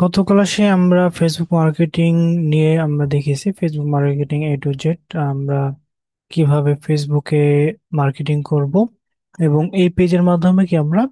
গত ক্লাসে আমরা ফেসবুক মার্কেটিং নিয়ে আমরা দেখেছি Facebook marketing A to Z। আমরা কিভাবে ফেসবুকে মার্কেটিং করব এবং এই পেজের মাধ্যমে কি আমরা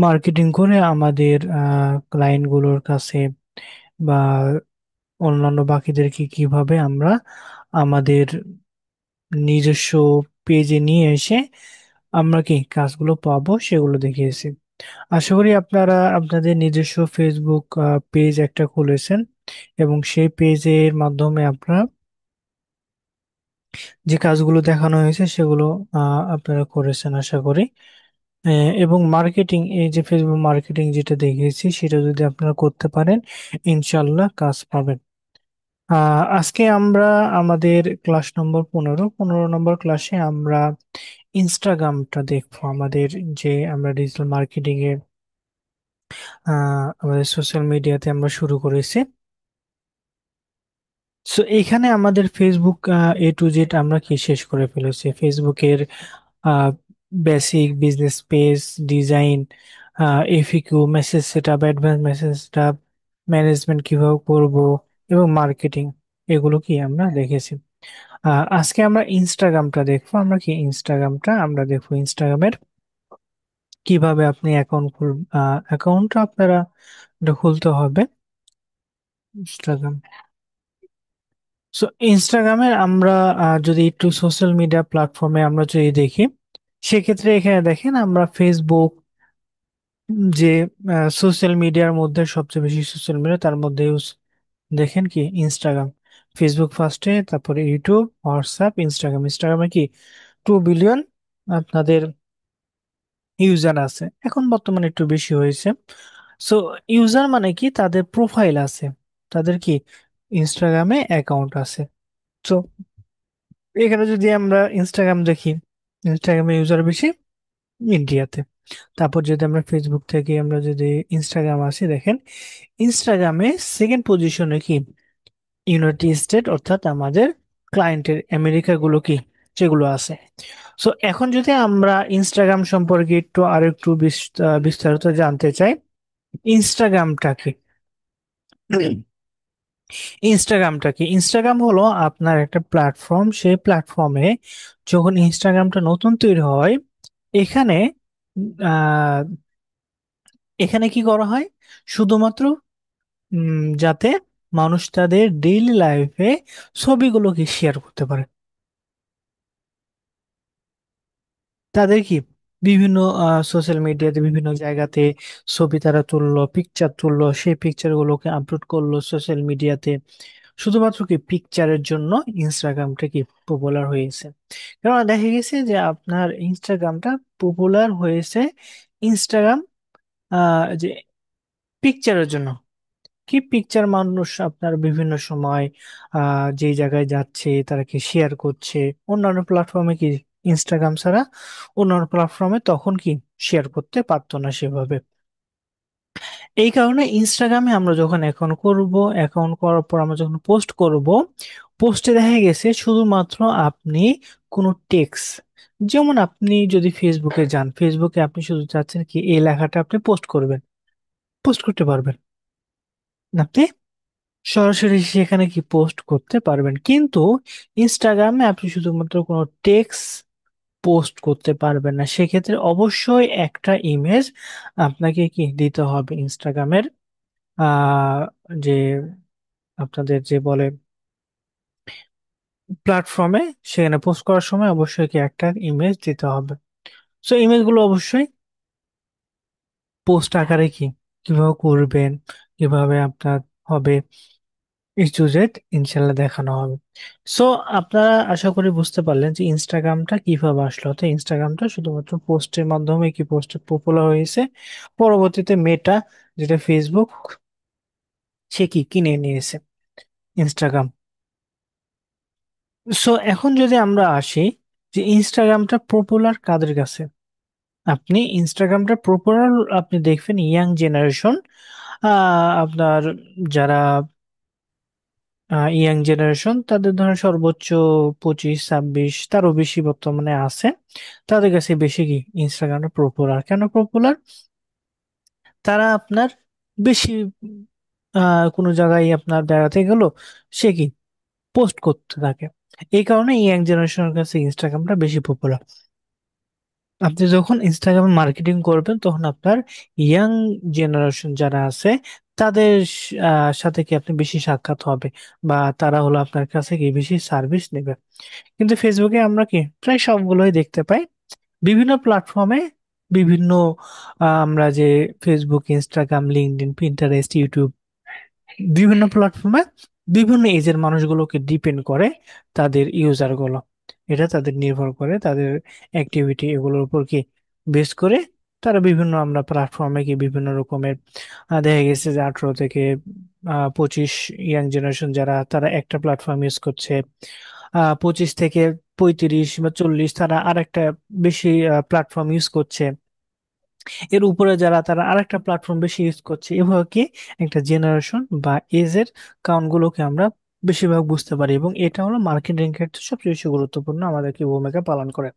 মার্কেটিং করে আমাদের ক্লায়েন্ট গুলোর কাছে বা অন্যান্য বাকিদেরকে কিভাবে আমরা আমাদের নিজস্ব পেজে নিয়ে এসে আমরা কি কাজগুলো পাবো সেগুলো দেখিয়েছি। আশা করি আপনারা আপনাদের নিজস্ব ফেসবুক পেজ একটা খুলেছেন এবং সেই পেজের মাধ্যমে আপনারা যে কাজগুলো দেখানো হয়েছে সেগুলো আপনারা করেছেন আশা করি। এবং মার্কেটিং, এই যে ফেসবুক মার্কেটিং যেটা দেখিয়েছি সেটা যদি আপনারা করতে পারেন ইনশাল্লাহ কাজ পাবেন। আজকে আমরা আমাদের ক্লাস নম্বর 15 নম্বর ক্লাসে আমরা ইনস্টাগ্রামটা দেখবো। আমাদের যে আমরা ডিজিটাল মার্কেটিং এ আমাদের সোশ্যাল মিডিয়াতে আমরা শুরু করেছি। সো এখানে আমাদের ফেসবুক A to Z আমরা কি শেষ করে ফেলেছি। ফেসবুকের basic business page design, FAQ, message setup, advance message setup, management কিভাবে করব এবং মার্কেটিং, এগুলো কি আমরা দেখেছি। আজকে আমরা ইনস্টাগ্রামটা দেখবো। আমরা দেখবো ইনস্টাগ্রামের কিভাবে আপনি অ্যাকাউন্টটা আপনারা এটা খুলতে হবে। ইনস্টাগ্রাম, সো ইনস্টাগ্রামের আমরা যদি একটু সোশ্যাল মিডিয়া প্ল্যাটফর্মে আমরা যদি দেখি, সেক্ষেত্রে এখানে দেখেন আমরা ফেসবুক যে সোশ্যাল মিডিয়ার মধ্যে সবচেয়ে বেশি সোশ্যাল মিডিয়া তার মধ্যে দেখেন কি ইনস্টাগ্রাম। ফেসবুক ফার্স্টে, তারপরে ইউটিউব, হোয়াটসঅ্যাপ, ইনস্টাগ্রামে কি 2 বিলিয়ন আপনাদের ইউজার আছে। এখন বর্তমানে একটু বেশি হয়েছে। সো ইউজার মানে কি, তাদের প্রোফাইল আছে, তাদের কি ইনস্টাগ্রামে অ্যাকাউন্ট আছে। তো এখানে যদি আমরা ইনস্টাগ্রাম দেখি, ইনস্টাগ্রামে ইউজার বেশি ইন্ডিয়াতে। তারপর যদি আমরা ফেসবুক থেকে আমরা যদি ইনস্টাগ্রাম আসি, দেখেন ইনস্টাগ্রামে সেকেন্ড পজিশনে কি ইউনাইটেড স্টেট, অর্থাৎ আমাদের ক্লায়েন্টের আমেরিকা গুলো কি সেগুলো আছে। সো এখন যদি আমরা ইনস্টাগ্রাম সম্পর্কে একটু আর একটু বিস্তারিত জানতে চাই, ইনস্টাগ্রামটা কি ইনস্টাগ্রাম হলো আপনার একটা প্ল্যাটফর্ম। সেই প্ল্যাটফর্মে যখন ইনস্টাগ্রামটা নতুন তৈরি হয়, এখানে আহ এখানে কি করা হয়, শুধুমাত্র যাতে মানুষ তাদের ডেইলি লাইফে ছবিগুলোকে শেয়ার করতে পারে। তাদের কি বিভিন্ন সোশ্যাল মিডিয়াতে বিভিন্ন জায়গাতে ছবি তারা তুললো, পিকচার তুললো, সেই পিকচার গুলোকে আপলোড করলো সোশ্যাল মিডিয়াতে। শুধুমাত্র কি পিকচারের জন্য ইনস্টাগ্রামটা কি পপুলার হয়েছে। কারণ দেখা গেছে যে আপনার ইনস্টাগ্রামটা পপুলার হয়েছে ইনস্টাগ্রাম যে পিকচারের জন্য। কি পিকচার মানুষ আপনার বিভিন্ন সময় যে জায়গায় যাচ্ছে তারা কি শেয়ার করছে অন্যান্য প্ল্যাটফর্মে, কি ইনস্টাগ্রাম ছাড়া অন্যান্য প্ল্যাটফর্মে তখন কি শেয়ার করতে পারতো না সেভাবে। এই কারণে ইনস্টাগ্রামে আমরা যখন অ্যাকাউন্ট করার পর আমরা যখন পোস্ট করব, পোস্টে দেখা গেছে শুধুমাত্র আপনি কোনো টেক্সট, যেমন আপনি যদি ফেসবুকে যান, ফেসবুকে আপনি শুধু চাচ্ছেন কি এই লেখাটা আপনি পোস্ট করবেন, পোস্ট করতে পারবেন। আপনি সরাসরি সেখানে কি পোস্ট করতে পারবেন, কিন্তু ইনস্টাগ্রামে আপনি শুধুমাত্র কোনো টেক্সট পোস্ট করতে পারবেন না। সেক্ষেত্রে অবশ্যই একটা ইমেজ আপনাকে কি দিতে হবে ইনস্টাগ্রামের আহ যে আপনাদের যে বলে প্ল্যাটফর্মে, সেখানে পোস্ট করার সময় অবশ্যই কি একটা ইমেজ দিতে হবে। সো ইমেজগুলো অবশ্যই পোস্ট আকারে কি কিভাবে করবেন, কিভাবে আপনার হবে A to Z ইনশাল্লাহ দেখানো হবে। সো আপনারা আশা করি বুঝতে পারলেন যে ইনস্টাগ্রামটা কিভাবে আসলো। তো ইনস্টাগ্রামটা শুধুমাত্র পোস্টের মাধ্যমে কি পোস্ট পপুলার হয়েছে। পরবর্তীতে মেটা, যেটা ফেসবুক, সে কি কিনে নিয়েছে ইনস্টাগ্রাম। সো এখন যদি আমরা আসি যে ইনস্টাগ্রামটা পপুলার কাদের কাছে, আপনি ইনস্টাগ্রামটা পপুলার আপনি দেখবেন ইয়াং জেনারেশন, আপনার যারা ইয়াং জেনারেশন তাদের ধরেন সর্বোচ্চ 25-26 তারও বেশি বর্তমানে আছে, তাদের কাছে বেশি কি ইনস্টাগ্রামটা পপুলার। কেন পপুলার? তারা আপনার বেশি কোনো জায়গায় আপনার বেড়াতে গেল, সে কি পোস্ট করতে থাকে। এই কারণে ইয়াং জেনারেশনের কাছে ইনস্টাগ্রামটা বেশি পপুলার। আপনি যখন ইনস্টাগ্রামে মার্কেটিং করবেন তখন আপনার ইয়াং জেনারেশন যারা আছে তাদের সাথে কি আপনি বেশি সাক্ষাৎ হবে, বা তারা হলো আপনার কাছে কি বেশি সার্ভিস নেবে। কিন্তু ফেসবুকে আমরা কি প্রায় সবগুলোই দেখতে পাই, বিভিন্ন প্ল্যাটফর্মে বিভিন্ন আমরা যে Facebook, Instagram, LinkedIn, Pinterest, YouTube, বিভিন্ন প্ল্যাটফর্মে বিভিন্ন এজের মানুষগুলোকে ডিপেন্ড করে তাদের ইউজার গুলো। এটা তাদের নির্ভর করে তাদের অ্যাক্টিভিটি এগুলোর উপর কি বেস করে তারা বিভিন্ন আমরা প্ল্যাটফর্মে কি বিভিন্ন রকমের দেখা গেছে যে 18 থেকে 25 ইয়াং জেনারেশন যারা তারা একটা প্ল্যাটফর্ম ইউজ করছে, 25 থেকে 35 বা 40 তারা আরেকটা বেশি প্ল্যাটফর্ম ইউজ করছে, এর উপরে যারা তারা আরেকটা প্ল্যাটফর্ম বেশি ইউজ করছে। এভাবে কি একটা জেনারেশন বা এজের কাউন্ট গুলোকে আমরা বেশিরভাগ বুঝতে পারি, এবং এটা হলো মার্কেটিং ক্ষেত্রে সবচেয়ে বেশি গুরুত্বপূর্ণ আমাদেরকে ভূমিকা পালন করে।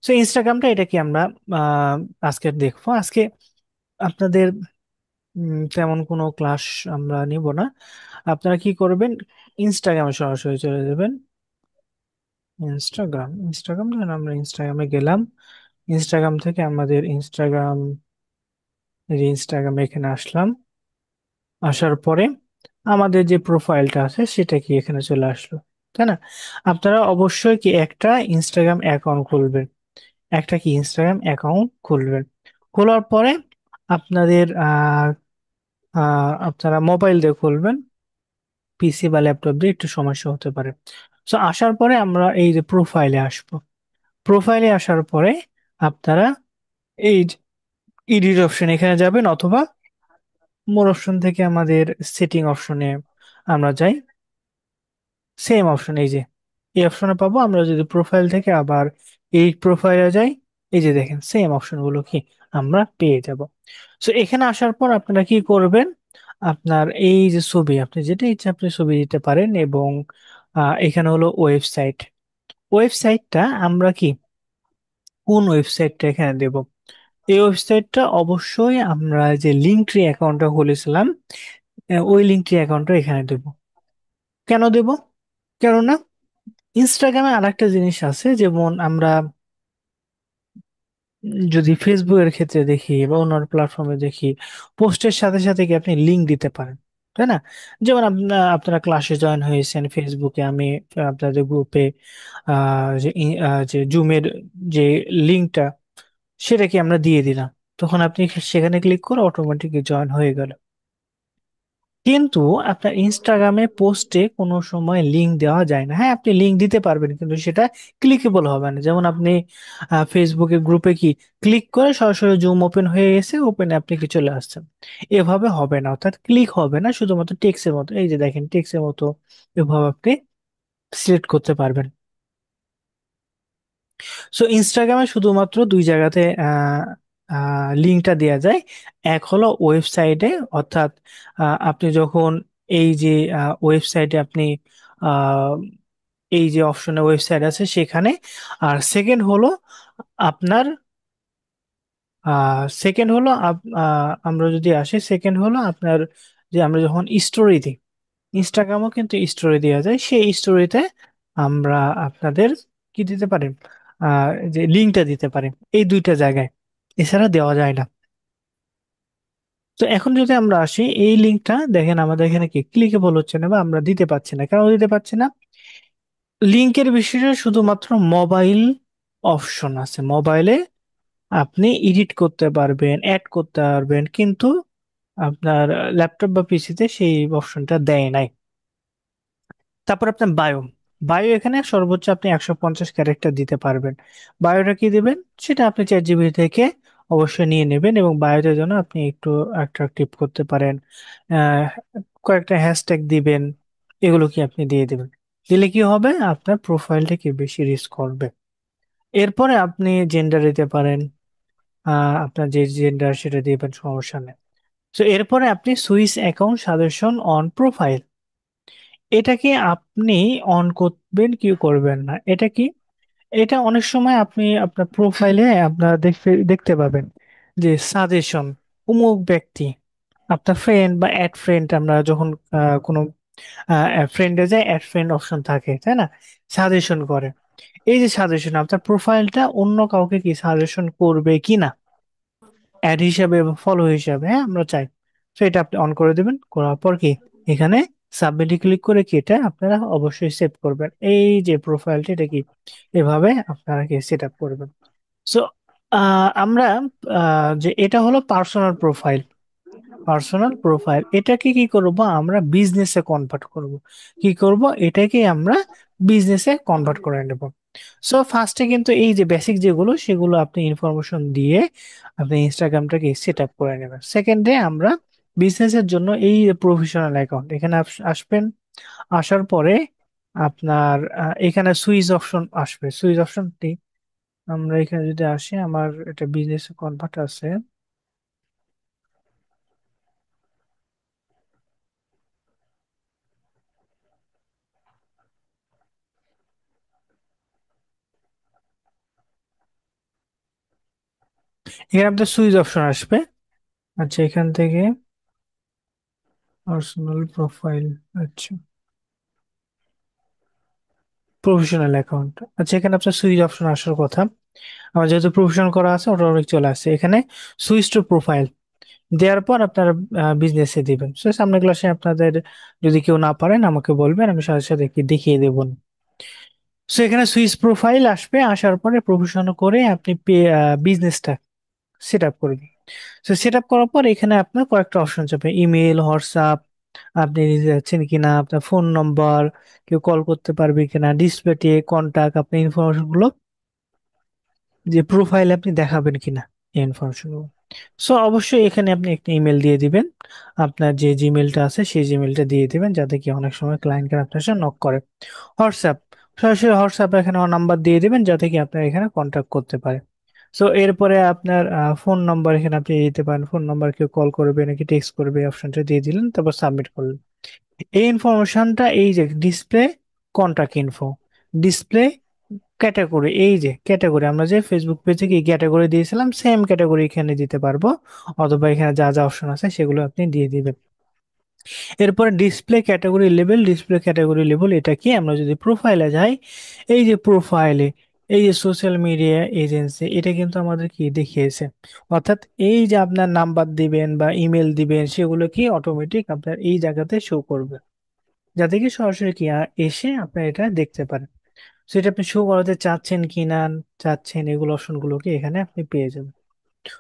তো ইনস্টাগ্রামটা এটা কি আমরা আহ আজকে দেখবো। আজকে আপনাদের তেমন কোনো ক্লাস আমরা নিব না। আপনারা কি করবেন, ইনস্টাগ্রামে সরাসরি চলে যাবেন। ইনস্টাগ্রাম ধরেন আমরা ইনস্টাগ্রামে গেলাম। ইনস্টাগ্রাম থেকে আমাদের ইনস্টাগ্রামে এখানে আসলাম। আসার পরে আমাদের যে প্রোফাইলটা আছে সেটা কি এখানে চলে আসলো, তাই না? আপনারা অবশ্যই কি একটা ইনস্টাগ্রাম অ্যাকাউন্ট খুলবেন, একটা কি ইনস্টাগ্রাম অ্যাকাউন্ট খুলবেন। খোলার পরে আপনাদের আপনারা মোবাইল দিয়ে খুলবেন, পিসি বা ল্যাপটপ দিয়ে একটু সমস্যা হতে পারে। তো আসার পরে আমরা এই যে প্রোফাইলে আসবো। প্রোফাইলে আসার পরে আপনারা এই এডিট অপশন এখানে যাবেন, অথবা মোর অপশন থেকে আমাদের সেটিং অপশনে আমরা যাই। সেম অপশন এই যে এই অপশনে পাবো। আমরা যদি প্রোফাইল থেকে আবার এই প্রোফাইলে যাই, এই যে দেখেন সেম অপশন গুলো কি আমরা পেয়ে যাব। সো এখানে আসার পর আপনারা কি করবেন, আপনার এই যে ছবি আপনি যেটা ইচ্ছা আপনি ছবি দিতে পারেন, এবং এখানে হলো ওয়েবসাইট। ওয়েবসাইটটা আমরা কি কোন ওয়েবসাইটটা এখানে দেব, এই ওয়েবসাইটটা অবশ্যই আমরা যে লিঙ্কট্রি অ্যাকাউন্টটা খুলেছিলাম ওই লিঙ্কট্রি অ্যাকাউন্টটা এখানে দেব। কেন দেব? কেননা ইনস্টাগ্রামে আরেকটা জিনিস আছে, যেমন আমরা যদি ফেসবুকের ক্ষেত্রে দেখি বা অন্যান্য প্ল্যাটফর্মে দেখি, পোস্টের সাথে সাথে কি আপনি লিংক দিতে পারেন, তাই না? যেমন আপনারা ক্লাসে জয়েন হয়েছেন ফেসবুকে, আমি আপনাদের গ্রুপে যে জুমের যে লিঙ্কটা সেটা কি আমরা দিয়ে দিলাম, তখন আপনি সেখানে ক্লিক করে অটোমেটিক জয়েন হয়ে গেল। কিন্তু আপনার ইনস্টাগ্রামে পোস্টে কোনো সময় লিংক দেওয়া যায় না। হ্যাঁ, আপনি লিংক দিতে পারবেন কিন্তু সেটা ক্লিকেবল হবে না। যেমন আপনি ফেসবুকে গ্রুপে কি ক্লিক করে সরাসরি জুম ওপেন হয়ে গেছে, ওপেনে আপনি কি চলে আসছেন, এভাবে হবে না। অর্থাৎ ক্লিক হবে না, শুধুমাত্র টেক্সের মতো, এই যে দেখেন টেক্সের মতো এভাবে আপনি সিলেক্ট করতে পারবেন। সো ইনস্টাগ্রামে শুধুমাত্র দুই জায়গাতে লিঙ্কটা দেওয়া যায়। এক হলো ওয়েবসাইটে, অর্থাৎ আপনি যখন এই যে ওয়েবসাইটে আপনি আহ, এই যে অপশনে ওয়েবসাইট আছে সেখানে। আর সেকেন্ড হলো আপনার আমরা যদি আসি, সেকেন্ড হলো আপনার যে আমরা যখন স্টোরি দিই, ইনস্টাগ্রামও কিন্তু স্টোরি দেওয়া যায়, সেই স্টোরিতে আমরা আপনাদের কি দিতে পারি, যে লিঙ্কটা দিতে পারি এই দুইটা জায়গায়, এছাড়া দেওয়া যায় না। তো এখন যদি আমরা আসি, এই লিঙ্কটা দেখেন আমাদের এখানে কি ক্লিকেবল হচ্ছে না বা আমরা দিতে পারছি না। কেন দিতে পারছি না? লিঙ্কের বিষয়টা শুধুমাত্র মোবাইল অপশন আছে, মোবাইলে আপনি এডিট করতে পারবেন, অ্যাড করতে পারবেন, কিন্তু আপনার ল্যাপটপ বা পিসিতে সেই অপশনটা দেয় নাই। তারপর আপনার বায়ো, বায়ো এখানে সর্বোচ্চ আপনি 150 ক্যারেক্টার দিতে পারবেন। বায়োটা কি দিবেন সেটা আপনি চ্যাট জিপিটি থেকে অবশ্যই নিয়ে নেবেন, এবং বায়োতে জন্য আপনি একটু অ্যাট্রাকটিভ করতে পারেন। আহ, কয়েকটা হ্যাশট্যাগ দিবেন, এগুলো কি আপনি দিয়ে দিবেন। দিলে কি হবে, আপনার প্রোফাইলটা কি বেশি রিচ করবে। এরপরে আপনি জেন্ডার দিতে পারেন, আপনার যে জেন্ডার সেটা দিবেন, সমস্যা নেই। তো এরপরে আপনি switch account suggestion on profile, এটাকে আপনি অন করবেন কি করবেন না, এটা কি, এটা অনেক সময় আপনি আপনার প্রোফাইলে আপনার দেখতে দেখতে পাবেন যে সাজেশন অমুক ব্যক্তি আপনার ফ্রেন্ড বা অ্যাড ফ্রেন্ড, আমরা যখন কোনো ফ্রেন্ডে যায় অ্যাড ফ্রেন্ড অপশন থাকে, তাই না? সাজেশন করে, এই যে সাজেশন, আপনার প্রোফাইলটা অন্য কাউকে কি সাজেশন করবে কি না, অ্যাড হিসাবে বা ফলো হিসাবে, হ্যাঁ আমরা চাই। তো এটা আপনি অন করে দেবেন, করার পর কি এখানে সাবমিটে ক্লিক করে কি এটা আপনারা অবশ্যই সেভ করবেন। এই যে প্রোফাইলটা এটা কি এভাবে আপনারা কি সেট আপ করবেন। সো আমরা যে এটা হলো পার্সোনাল প্রোফাইল। পার্সোনাল প্রোফাইল এটাকে কি করব আমরা বিজনেসে কনভার্ট করব। কি করব এটাকে আমরা বিজনেসে কনভার্ট করে নেব। সো ফার্স্টে কিন্তু এই যে বেসিক যেগুলো সেগুলো আপনি ইনফরমেশন দিয়ে আপনি ইনস্টাগ্রামটাকে সেট আপ করে নেবেন। সেকেন্ডে আমরা বিজনেসের জন্য এই প্রফেশনাল অ্যাকাউন্ট এখানে আসবেন। আসার পরে আপনার এখানে সুইচ অপশন আসবে, সুইচ অপশনটি আমরা এখানে যদি আসি, আমার এটা বিজনেস কনভার্ট আছে। এখানে আপনার সুইচ অপশন আসবে। আচ্ছা এখান থেকে পার্সোনাল প্রোফাইল, আচ্ছা প্রফেশনাল অ্যাকাউন্ট, আচ্ছা এখানে আপনার সুইচ অপশন আসার কথা। আমার যেহেতু প্রফেশনাল করা আছে অটোমেটিক চলে আসছে এখানে। সুইচ টু প্রোফাইল দেওয়ার পর আপনারা বিজনেসে দিবেন। সো সামনের ক্লাসে আপনাদের যদি কেউ না পারেন আমাকে বলবেন, আমি সাথে সাথে কি দেখিয়ে দেবো। সো এখানে সুইচ প্রোফাইল আসবে, আসার পরে প্রফেশনাল করে আপনি বিজনেসটা সেট আপ করবেন। তো সেট আপ করার পর এখানে আপনার কয়েকটা অপশন যাবে, ইমেল, হোয়াটসঅ্যাপ, আপনি নিজে যাচ্ছেন কিনা, আপনার ফোন নম্বর, কেউ কল করতে পারবে কিনা, ডিসপ্লেতে কন্টাক্ট, আপনার ইনফরমেশন গুলো যে প্রোফাইলে আপনি দেখাবেন কিনা এই ইনফরমেশন গুলো। সো অবশ্যই এখানে আপনি একটা ইমেল দিয়ে দিবেন, আপনার যে জিমেলটা আছে সেই জিমেলটা দিয়ে দিবেন, যাতে কি অনেক সময় ক্লায়েন্টরা আপনার সাথে নক করে। হোয়াটসঅ্যাপ, সরাসরি হোয়াটসঅ্যাপে এখানে নাম্বার দিয়ে দিবেন যাতে কি আপনার এখানে কন্ট্যাক্ট করতে পারে। সো এরপরে আপনার ফোন নাম্বার এখানে আপনি দিতে পারেন, ফোন নাম্বার কেউ কল করবে নাকি টেক্সট করবে অপশনটা দিয়ে দিলেন, তারপর সাবমিট করলেন। এই ইনফরমেশনটা এই যে display contact info, display category, এই যে ক্যাটাগরি আমরা যে ফেসবুক পেজে কি ক্যাটাগরি দিয়েছিলাম সেম ক্যাটাগরি এখানে দিতে পারবো, অথবা এখানে যা যা অপশন আছে সেগুলো আপনি দিয়ে দিবেন। এরপরে display category level, display category level এটা কি আমরা যদি প্রোফাইলে যাই, এই যে প্রোফাইলে এই যে সোশ্যাল মিডিয়া এজেন্সি এটা কিন্তু আমাদের কি দেখিয়েছে, অর্থাৎ এই যে আপনার নাম্বার দিবেন বা ইমেল দিবেন সেগুলো কি অটোমেটিক আপনার এই জায়গাতে শো করবে, যাতে কি সরাসরি কি এসে আপনার এটা দেখতে পারেন। সেটা আপনি শো করাতে চাচ্ছেন কি না চাচ্ছেন, এগুলো অপশনগুলো কি এখানে আপনি পেয়ে যাবেন।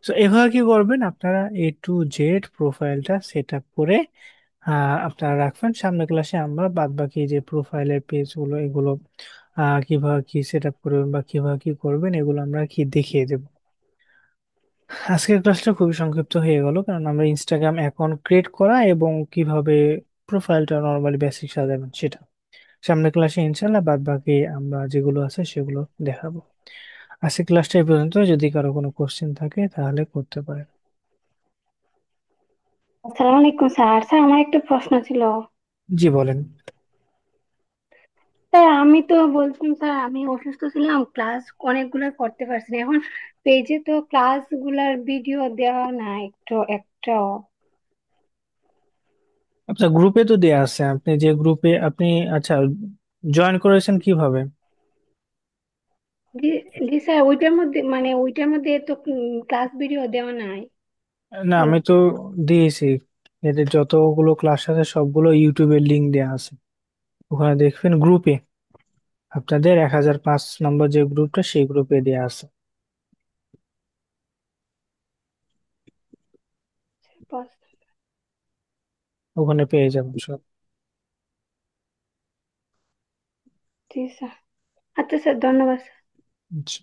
তো এভাবে কি করবেন আপনারা A to Z প্রোফাইলটা সেট আপ করে আপনারা রাখবেন। সামনের ক্লাসে আমরা বাদ বাকি যে প্রোফাইলের পেজগুলো এগুলো কিভাবে কি সেট আপ করবেন বা কিভাবে কি করবেন এগুলো আমরা কি দেখিয়ে দেব। আজকের ক্লাসটা খুবই সংক্ষিপ্ত হয়ে গেল, কারণ আমরা ইনস্টাগ্রাম অ্যাকাউন্ট ক্রিয়েট করা এবং কিভাবে প্রোফাইলটা নর্মালি বেসিক সাজাবেন সেটা সামনের ক্লাসে ইনশাল্লাহ বাদ বাকি আমরা যেগুলো আছে সেগুলো দেখাবো। আজকের ক্লাসটা এই পর্যন্ত, যদি কারো কোনো কোশ্চেন থাকে তাহলে করতে পারেন। আসসালামু আলাইকুম স্যার। স্যার আমার একটা প্রশ্ন ছিল। জি বলেন। স্যার আমি তো বলছিলাম, স্যার আমি অসুস্থ ছিলাম, ক্লাস অনেকগুলো করতে পারছি না। এখন পেজে তো ক্লাস গুলার ভিডিও দেওয়া নাই একটু একটাও। আপনার গ্রুপে তো দেয়া আছে, আপনি যে গ্রুপে আপনি, আচ্ছা জয়েন করেছেন কিভাবে? জি, জি স্যার, ওইটার মধ্যে তো ক্লাস ভিডিও দেওয়া নাই। না তো আমি তো দিয়েছি, এদের যতগুলো ক্লাস আছে সবগুলো ইউটিউবের লিংক দেয়া আছে, ওখানে দেখবেন গ্রুপে আপনাদের 1005 নম্বর যে গ্রুপটা সেই গ্রুপে দেয়া আছে, বাস, ওখানে পেয়ে যাবেন সব। জি স্যার। আচ্ছা স্যার, ধন্যবাদ। আচ্ছা।